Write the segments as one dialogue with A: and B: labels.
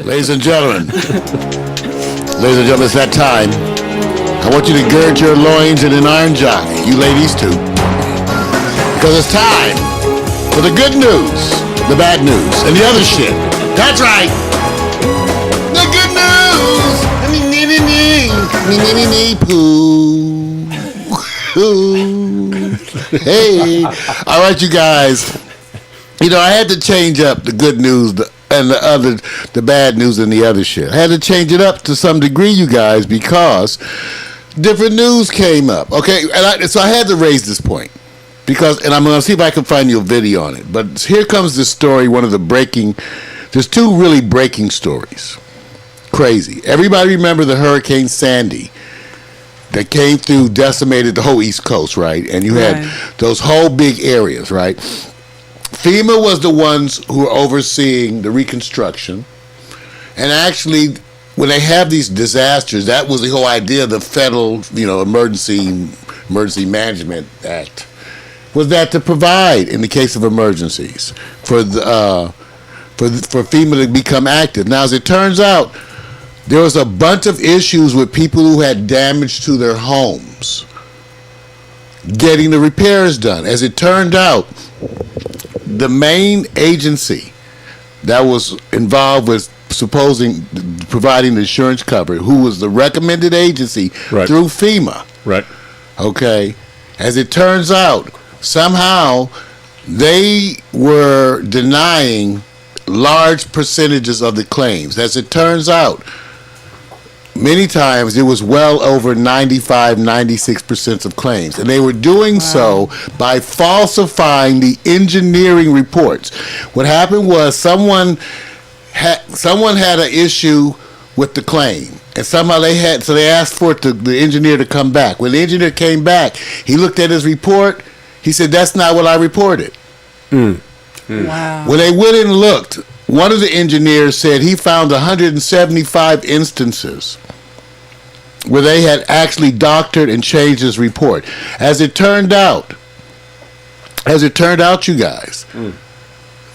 A: Ladies and gentlemen, it's that time. I want you to gird your loins in an iron jockey, you ladies too. Because it's time for the good news, the bad news, and the other shit. That's right. The good news. Hey. All right, you guys. You know, I had to change up the good news and the bad news and the other shit. I had to change it up to some degree, you guys, because different news came up. Okay, so I had to raise this point because, and I'm going to see if I can find you a video on it. But here comes this story. There's two really breaking stories. Crazy. Everybody remember the Hurricane Sandy that came through, decimated the whole East Coast, right? And you had those whole big areas, right? FEMA was the ones who were overseeing the reconstruction. And actually, when they have these disasters, that was the whole idea of the Federal, Emergency Management Act, was that to provide, in the case of emergencies, for FEMA to become active. Now, as it turns out, there was a bunch of issues with people who had damage to their homes getting the repairs done. As it turned out, the main agency that was involved with providing the insurance cover, who was the recommended agency through FEMA. Right. Okay. As it turns out, somehow they were denying large percentages of the claims. As it turns out, many times it was well over 95, 96% of claims. And they were doing so by falsifying the engineering reports. What happened was someone had an issue with the claim. And somehow they asked for the engineer to come back. When the engineer came back, he looked at his report. He said, "That's not what I reported." Wow. When they went and looked, one of the engineers said he found 175 instances where they had actually doctored and changed his report. As it turned out, you guys,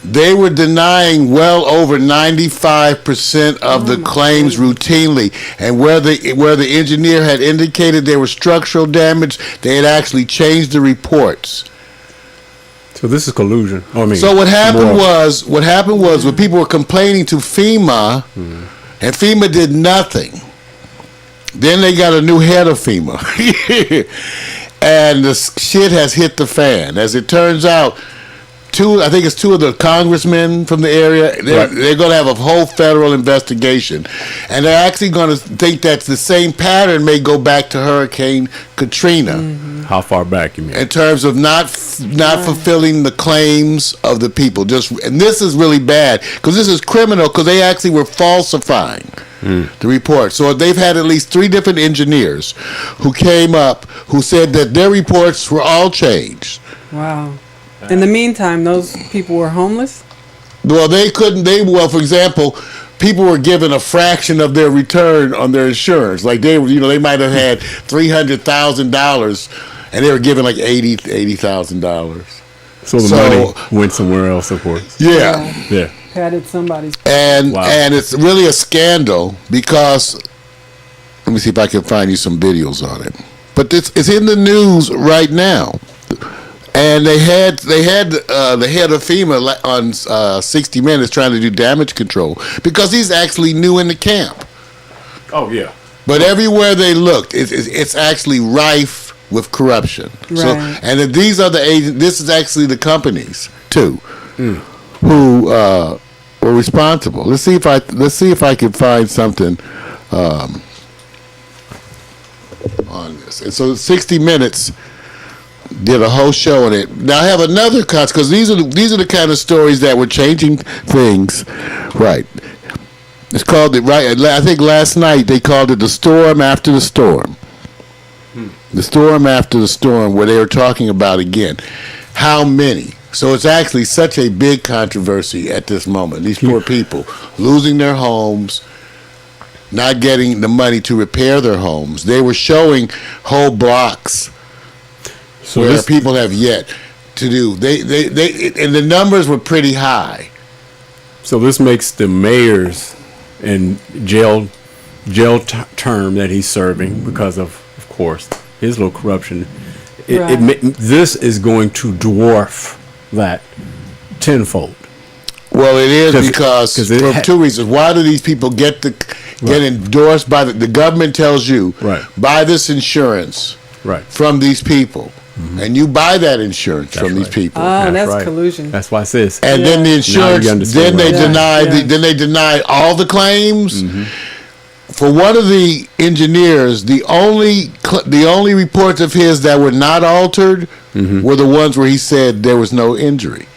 A: they were denying well over 95% of the claims routinely. And where the engineer had indicated there was structural damage, they had actually changed the reports.
B: So this is collusion.
A: So what happened was when people were complaining to FEMA, and FEMA did nothing. Then they got a new head of FEMA, and the shit has hit the fan. As it turns out, two of the congressmen from the area, they're going to have a whole federal investigation, and they're actually going to think that the same pattern may go back to Hurricane Katrina.
B: How far back, you mean?
A: In terms of not fulfilling the claims of the people. And this is really bad, because this is criminal, because they actually were falsifying the report. So they've had at least 3 different engineers who came up who said that their reports were all changed.
C: Wow. In the meantime, those people were homeless?
A: Well, for example, people were given a fraction of their return on their insurance. Like they might have had $300,000 and they were given like $80,000.
B: So the money went somewhere else, of course.
A: Yeah.
C: Patted somebody's.
A: And it's really a scandal because, let me see if I can find you some videos on it. But it's in the news right now. And they had the head of FEMA on 60 Minutes trying to do damage control because he's actually new in the camp.
B: Oh yeah.
A: But everywhere they looked, it's actually rife with corruption. Right. So, and these are the agents. This is actually the companies too who were responsible. Let's see if I can find something on this. And so 60 Minutes did a whole show on it. Now I have another cut because these are the kind of stories that were changing things. Right. It's called it I think last night they called it the storm after the storm. The storm after the storm, where they were talking about again how many. So it's actually such a big controversy at this moment. These poor people losing their homes, not getting the money to repair their homes. They were showing whole blocks where people have yet to do. And the numbers were pretty high.
B: So this makes the mayors and term that he's serving because of course, his little corruption. This is going to dwarf that tenfold.
A: Well, it is because for two reasons. Why do these people get endorsed by the government? Tells you buy this insurance from these people, and you buy that insurance from these people.
C: Oh, that's collusion.
B: That's why it says.
A: And then the insurance, then they deny all the claims. Mm-hmm. For one of the engineers, the only reports of his that were not altered were the ones where he said there was no injury.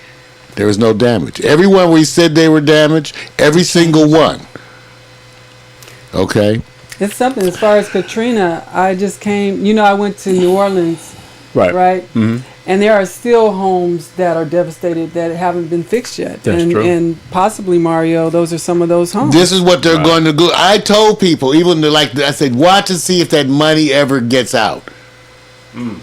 A: There was no damage. Everyone where he said they were damaged, every single one. Okay?
C: It's something as far as Katrina, I just came, I went to New Orleans, right? Mm-hmm. And there are still homes that are devastated that haven't been fixed yet.
B: That's true.
C: And possibly, Mario, those are some of those homes.
A: This is what they're going to do. I told people, I said, watch and see if that money ever gets out.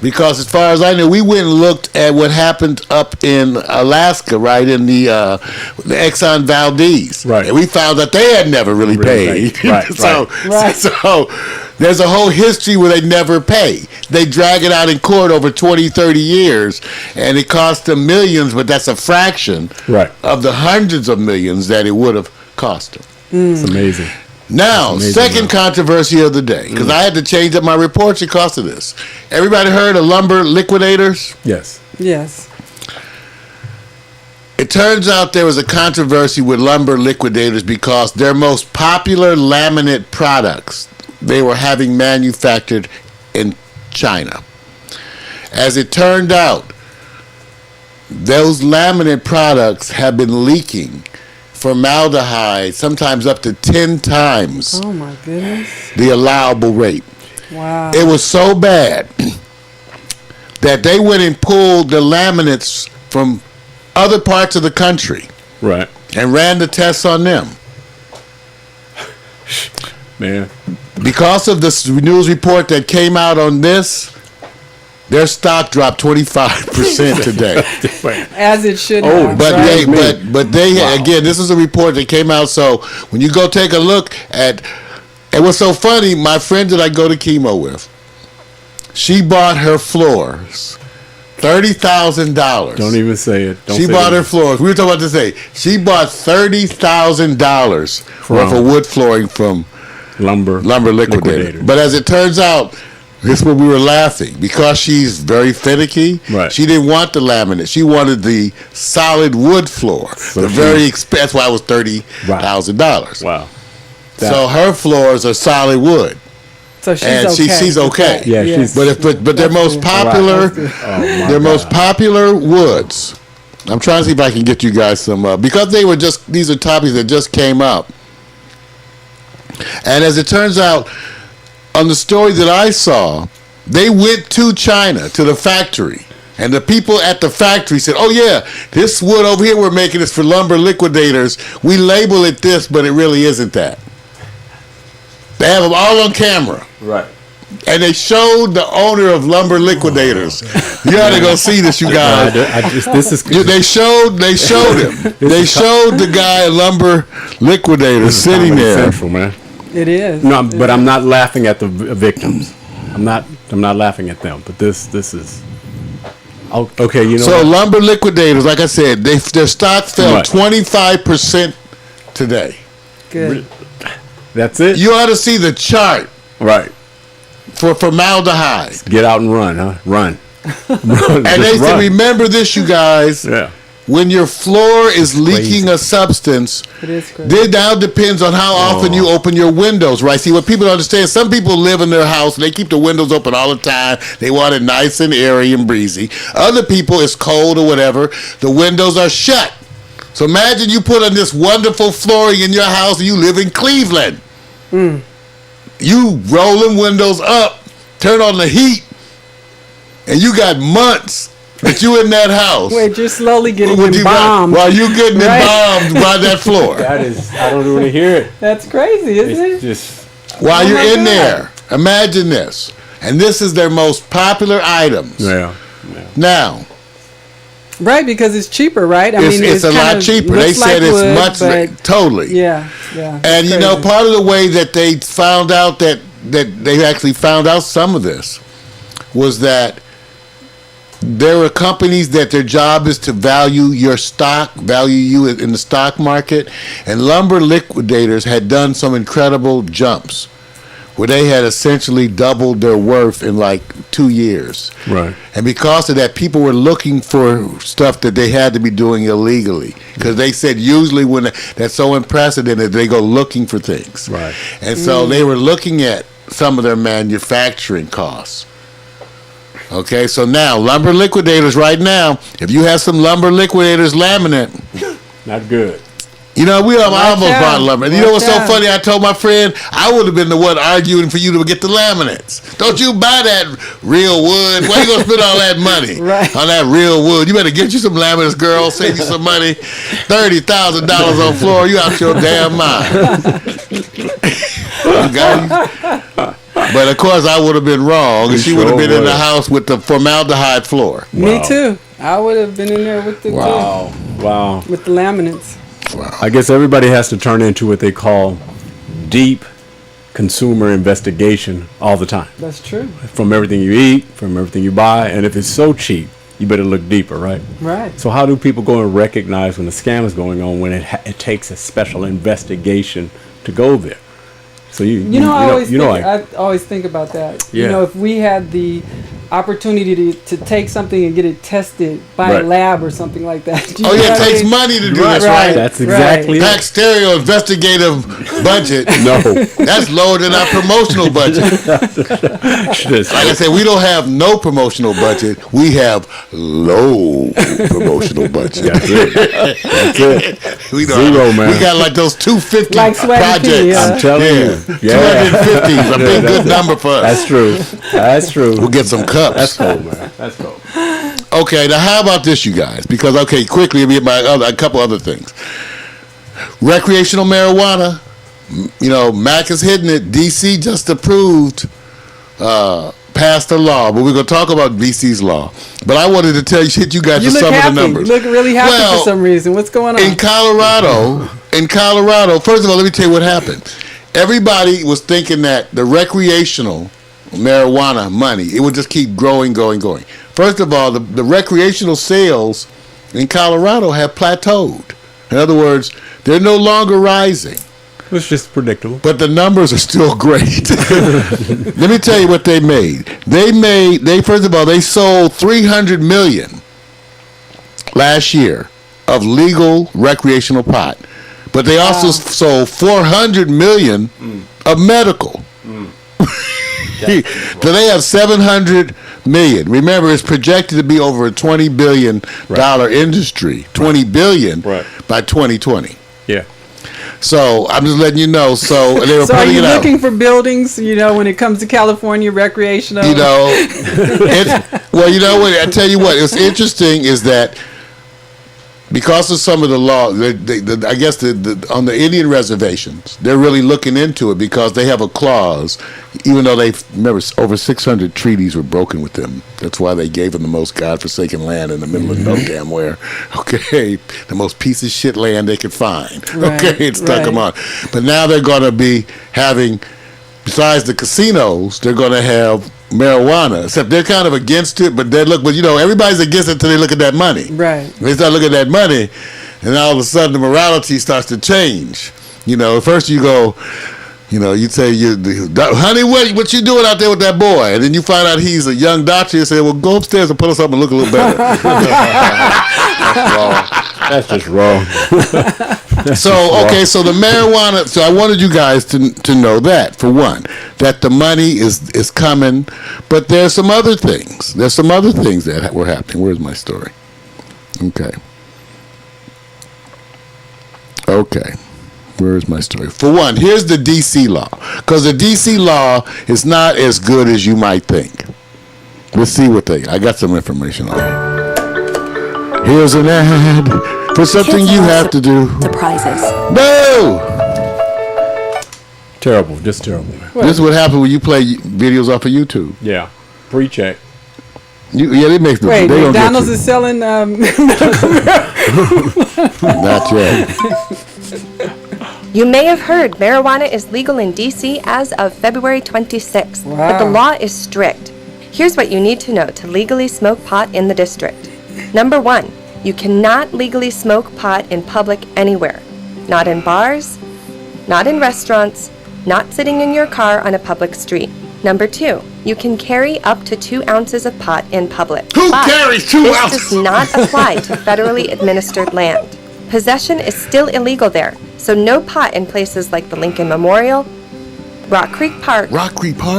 A: Because as far as I know, we went and looked at what happened up in Alaska, right, in the Exxon Valdez.
B: Right.
A: And we found that they had never really paid. So there's a whole history where they never pay. They drag it out in court over 20, 30 years, and it cost them millions, but that's a fraction of the hundreds of millions that it would have cost them.
B: It's amazing.
A: Now, second controversy of the day, because I had to change up my reports because of this. Everybody heard of lumber liquidators?
B: Yes.
A: It turns out there was a controversy with lumber liquidators because their most popular laminate products they were having manufactured in China. As it turned out, those laminate products have been leaking formaldehyde, sometimes up to 10 times the allowable rate.
C: Wow.
A: It was so bad that they went and pulled the laminates from other parts of the country and ran the tests on them.
B: Man.
A: Because of this news report that came out on this, their stock dropped 25% today.
C: As it should have.
A: But they again, this is a report that came out. So when you go take a look at, and what's so funny, my friend that I go to chemo with, she bought her floors, $30,000.
B: Don't even say it.
A: She bought her floors. We were talking about this today. She bought $30,000 worth of wood flooring from lumber liquidator. But as it turns out, this is when we were laughing. Because she's very finicky, she didn't want the laminate. She wanted the solid wood floor. So very expensive. That's why it was $30,000.
B: Wow.
A: So her floors are solid wood.
C: So
A: she's okay.
B: Yeah,
A: but their most popular popular woods. I'm trying to see if I can get you guys some because these are topics that just came up. And as it turns out, on the story that I saw, they went to China, to the factory. And the people at the factory said, oh, yeah, this wood over here we're making is for lumber liquidators. We label it this, but it really isn't that. They have them all on camera.
B: Right.
A: And they showed the owner of Lumber Liquidators. You got to go see this, you guys. They showed him. They showed the guy at Lumber Liquidators sitting there.
B: Central, man.
C: It is.
B: No, but I'm not laughing at the victims. I'm not laughing at them. But this is okay. You know.
A: So Lumber Liquidators, like I said, their stock fell 25% today.
C: Good.
B: That's it.
A: You ought to see the chart.
B: Right.
A: For formaldehyde.
B: Get out and run, huh? Run.
A: And they said, remember this, you guys.
B: Yeah.
A: When your floor is leaking a substance, it now depends on how often you open your windows, right? See, what people don't understand, some people live in their house and they keep the windows open all the time. They want it nice and airy and breezy. Other people, it's cold or whatever, the windows are shut. So imagine you put on this wonderful flooring in your house and you live in Cleveland. You roll them windows up, turn on the heat, and you got months that you in that house.
C: Wait, you're slowly getting embalmed.
A: While you getting embalmed by that floor.
B: That is, I don't want to hear it.
C: That's crazy, isn't it?
B: Just
A: while you're in there, imagine this. And this is their most popular items.
B: Yeah.
A: Now,
C: Right, because it's cheaper, right? I mean,
A: it's a lot cheaper. They said it's
C: wood,
A: much totally.
C: Yeah.
A: And you know, part of the way that they found out that they actually found out some of this was that there were companies that their job is to value your stock, value you in the stock market, and Lumber Liquidators had done some incredible jumps where they had essentially doubled their worth in like 2 years.
B: Right.
A: And because of that, people were looking for stuff that they had to be doing illegally. Because they said usually when that's so unprecedented, they go looking for things.
B: Right.
A: And so they were looking at some of their manufacturing costs. Okay, so now, Lumber Liquidators right now, if you have some Lumber Liquidators laminate.
B: Not good.
A: You know, I almost bought lumber. You know what's so funny? I told my friend, I would have been the one arguing for you to get the laminates. Don't you buy that real wood. Why you going to spend all that money on that real wood? You better get you some laminates, girl. Save you some money. $30,000 on floor. You out your damn mind. You got But of course, I would have been wrong, and she would have been in the house with the formaldehyde floor.
C: Wow. Me too. I would have been in there with the with the laminates.
B: Wow. I guess everybody has to turn into what they call deep consumer investigation all the time.
C: That's true.
B: From everything you eat, from everything you buy, and if it's so cheap, you better look deeper, right?
C: Right.
B: So how do people go and recognize when a scam is going on when it takes a special investigation to go there? So I
C: always think about that.
B: Yeah.
C: You know, if we had the opportunity to take something and get it tested by a lab or something like that.
A: It takes money to do this, right?
B: That's exactly it.
A: Pack Stereo investigative budget.
B: No.
A: That's lower than our promotional budget. Like I said, we don't have no promotional budget. We have low promotional budget.
B: That's it.
A: We
B: Zero, man.
A: We got like those 250
C: like
A: projects.
C: P,
B: I'm telling you.
A: 250 is a big good number for us.
B: That's true. That's true.
A: We'll get some cups.
B: That's cool, man. That's cool.
A: Okay, now how about this, you guys? Because, quickly, a couple other things. Recreational marijuana, Mac is hitting it. D.C. just approved, passed a law, but we're going to talk about D.C.'s law. But I wanted to hit you guys with some of the numbers.
C: You look really happy for some reason. What's going on?
A: In Colorado, first of all, let me tell you what happened. Everybody was thinking that the recreational marijuana money, it would just keep growing. First of all, the recreational sales in Colorado have plateaued. In other words, they're no longer rising.
B: It's just predictable.
A: But the numbers are still great. Let me tell you what they made. First of all, they sold $300 million last year of legal recreational pot. But they also sold $400 million of medical. So they have $700 million. Remember, it's projected to be over a $20 billion industry. $20 billion by 2020.
B: Yeah.
A: So I'm just letting you know. So they were
C: so are
A: putting
C: you
A: it out.
C: looking for buildings? When it comes to California recreational.
A: You know what? I tell you what. It's interesting is that. Because of some of the law, I guess on the Indian reservations, they're really looking into it because they have a clause, even though remember, over 600 treaties were broken with them. That's why they gave them the most godforsaken land in the middle of no damn where. Okay, the most piece of shit land they could find. Okay, and stuck them on. But now they're going to be having, besides the casinos, they're going to have marijuana, except they're kind of against it, but everybody's against it until they look at that money.
C: Right.
A: They start looking at that money, and all of a sudden the morality starts to change. First you go, you say, honey, what you doing out there with that boy? And then you find out he's a young doctor. You say, well, go upstairs and put us up and look a little better. That's wrong.
B: That's just wrong.
A: So the marijuana. So I wanted you guys to know that, for one, that the money is coming, but there's some other things. There's some other things that were happening. Where's my story? Okay. Where is my story? For one, here's the D.C. law, because the D.C. law is not as good as you might think. Let's see what I got some information on it. Here's an ad for something you have to do.
D: Surprises.
A: No!
B: Terrible, just terrible.
A: This is what happens when you play videos off of YouTube.
B: Yeah, pre-check.
A: They make the.
C: Wait,
A: they
C: McDonald's is selling medical marijuana.
A: Not yet.
D: You may have heard marijuana is legal in D.C. as of February 26th, but the law is strict. Here's what you need to know to legally smoke pot in the district. Number 1, you cannot legally smoke pot in public anywhere. Not in bars, not in restaurants, not sitting in your car on a public street. Number 2, you can carry up to 2 ounces of pot in public.
A: Who carries 2
D: this
A: ounces?
D: does not apply to federally administered land. Possession is still illegal there, so no pot in places like the Lincoln Memorial, Rock Creek Park,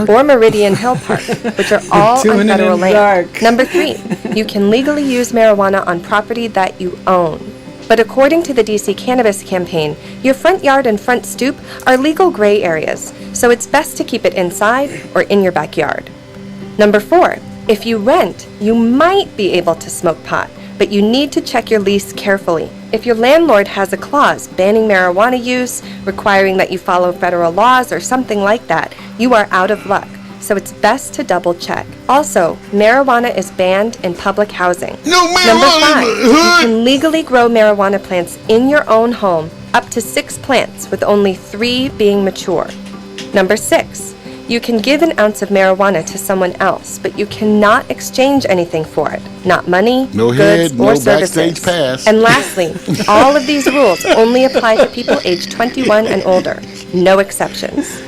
D: or Meridian Hill Park, which are all on federal land. Number 3, you can legally use marijuana on property that you own. But according to the DC Cannabis Campaign, your front yard and front stoop are legal gray areas, so it's best to keep it inside or in your backyard. Number 4, if you rent, you might be able to smoke pot, but you need to check your lease carefully. If your landlord has a clause banning marijuana use, requiring that you follow federal laws or something like that, you are out of luck. So it's best to double check. Also, marijuana is banned in public housing.
A: No marijuana.
D: Number 5, you can legally grow marijuana plants in your own home, up to 6 plants, with only 3 being mature. Number 6, you can give an ounce of marijuana to someone else, but you cannot exchange anything for it. Not money,
A: no
D: goods,
A: head,
D: or
A: no
D: services.
A: backstage pass.
D: And lastly, all of these rules only apply to people aged 21 and older. No exceptions.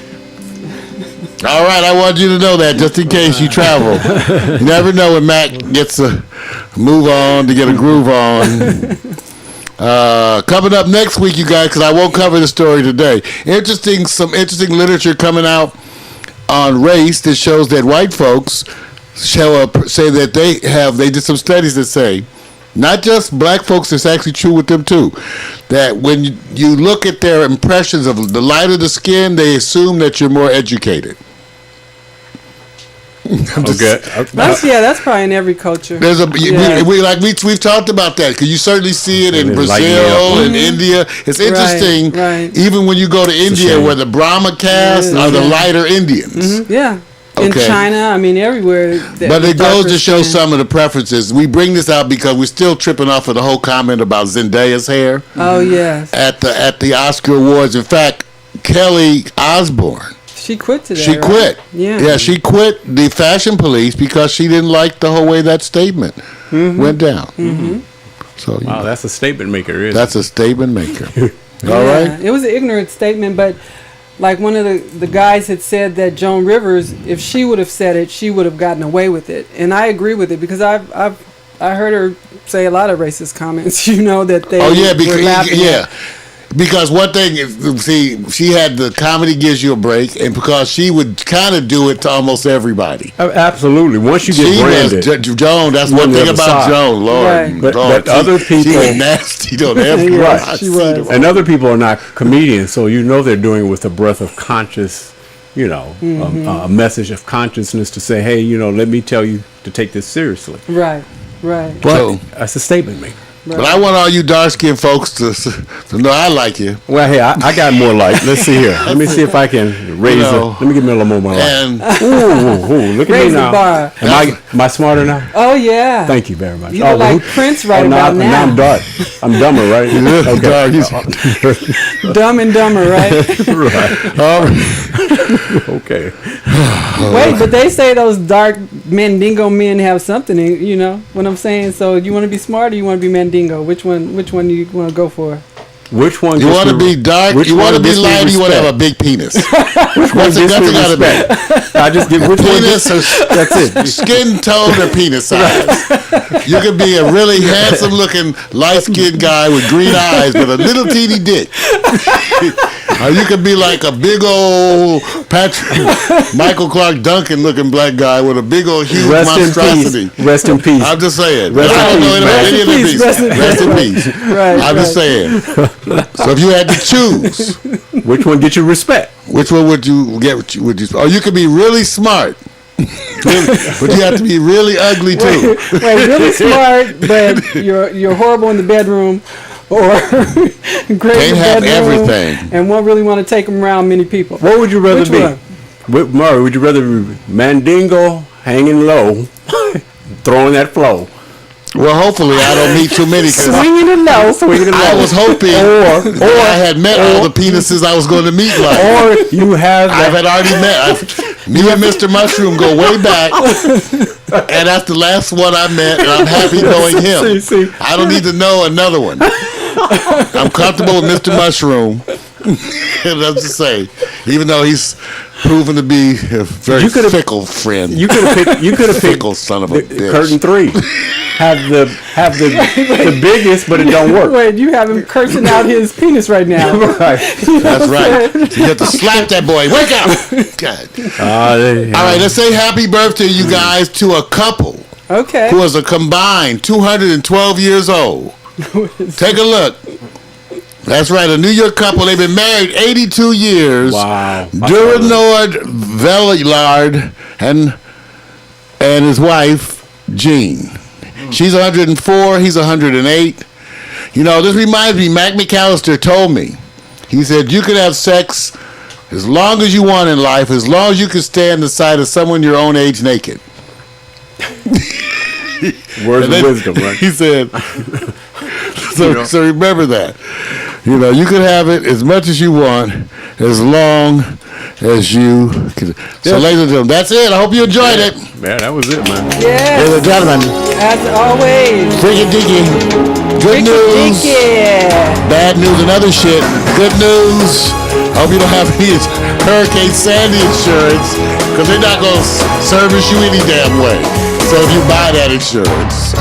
A: All right, I want you to know that just in case you travel. You never know when Mac gets a move on to get a groove on. Coming up next week, you guys, because I won't cover the story today. Some interesting literature coming out on race that shows that white folks say that they did some studies that say, not just black folks, it's actually true with them too, that when you look at their impressions of the lighter the skin, they assume that you're more educated.
C: That's probably in every culture.
A: We've talked about that because you certainly see it in Brazil and India. It's interesting,
C: right.
A: Even when you go to India, where the Brahma caste are the lighter Indians.
C: Mm-hmm. Yeah. In China, I mean, everywhere.
A: But it goes to show some of the preferences. We bring this out because we're still tripping off of the whole comment about Zendaya's hair.
C: Oh, yes.
A: At the Oscar Awards. In fact, Kelly Osbourne.
C: She quit today.
A: She quit.
C: Yeah,
A: she quit the fashion police because she didn't like the whole way that statement went down.
C: Mm-hmm.
A: So
B: that's a statement maker, isn't it?
A: That's a statement maker. All right.
C: It was an ignorant statement, but like one of the guys had said that Joan Rivers, if she would have said it, she would have gotten away with it, and I agree with it because I heard her say a lot of racist comments. That they.
A: Oh yeah, because one thing is, see, she had the comedy gives you a break, and because she would kind of do it to almost everybody.
B: Absolutely. Once you get branded,
A: Joan. That's one thing about Joan. Lord,
C: right.
B: But other people,
A: she was nasty. Don't ever.
C: Right, she was.
B: And other people are not comedians, so they're doing it with a breath of conscious, a message of consciousness to say, hey, let me tell you to take this seriously.
C: Right.
B: But that's a statement maker.
C: Right.
A: But I want all you dark-skinned folks to know I like you.
B: Well, hey, I got more light. Let's see here. Let me see if I can raise it. Let me give me a little more light.
A: And
B: look at me now.
C: The bar.
B: Am I smarter now?
C: Oh, yeah.
B: Thank you very much.
C: You look like Prince about now.
B: Now I'm dark. I'm dumber, right?
A: Okay.
C: Dumb and dumber, right?
B: Right. Okay.
C: Wait, but they say those dark Mandingo men have something, what I'm saying? So you want to be smart or you want to be Mandingo? Which one do you want to go for?
B: Which one?
A: You want to be dark? You want to be light? You want to have a big penis?
B: Which one gets me respect? I just give which
A: penis
B: one?
A: That's it. Skin tone or penis size. You could be a really handsome-looking, light-skinned guy with green eyes with a little teeny dick. Or you could be like a big old Michael Clark Duncan-looking black guy with a big old huge monstrosity.
B: Rest in peace.
A: I'm just saying.
B: Rest
A: I don't know any of the peace.
C: Rest
A: in peace.
C: Right.
A: I'm just saying. So if you had to choose,
B: which one get you respect?
A: Which one would you get? Or you could be really smart, but you have to be really ugly too.
C: Wait, really smart, but you're horrible in the bedroom, or great in the
A: have
C: bedroom,
A: everything,
C: and won't really want to take them around many people.
B: What would you rather
C: Which
B: be?
C: One?
B: Murray, would you rather be Mandingo hanging low, throwing that flow.
A: Well, hopefully I don't meet too many.
C: Swinging it low.
A: I was hoping, or I had met all the penises I was going to meet. Like,
B: Or you have.
A: I've had already met. Me and Mr. Mushroom go way back, and that's the last one I met, and I'm happy knowing him.
B: See.
A: I don't need to know another one. I'm comfortable with Mr. Mushroom. That's to say, even though he's proven to be a very fickle friend.
B: You could have picked
A: Fickle son of a bitch.
B: curtain 3. Have the biggest, but it don't work.
C: Wait, you have him cursing out his penis right now.
B: Right.
A: That's right. You have to slap that boy. Wake up! God. All right, let's say happy birthday, you guys, to a couple
C: Okay.
A: who is a combined 212 years old. Take a look. That's right, a New York couple. They've been married 82 years.
B: Wow.
A: Durenord Velillard and his wife, Jean. She's 104, he's 108. You know, this reminds me, Mac McAllister told me. He said, you can have sex as long as you want in life, as long as you can stand the sight of someone your own age naked.
B: Words of wisdom, right?
A: He said, so remember that. You know, you can have it as much as you want, as long as you can. So, ladies and gentlemen, that's it. I hope you enjoyed it.
B: Yeah, that was it, man.
C: Yes.
A: Ladies and gentlemen,
C: As always.
A: freaky dicky. Good news. Bad news and other shit. Good news. I hope you don't have any Hurricane Sandy insurance, because they're not going to service you any damn way. So if you buy that insurance.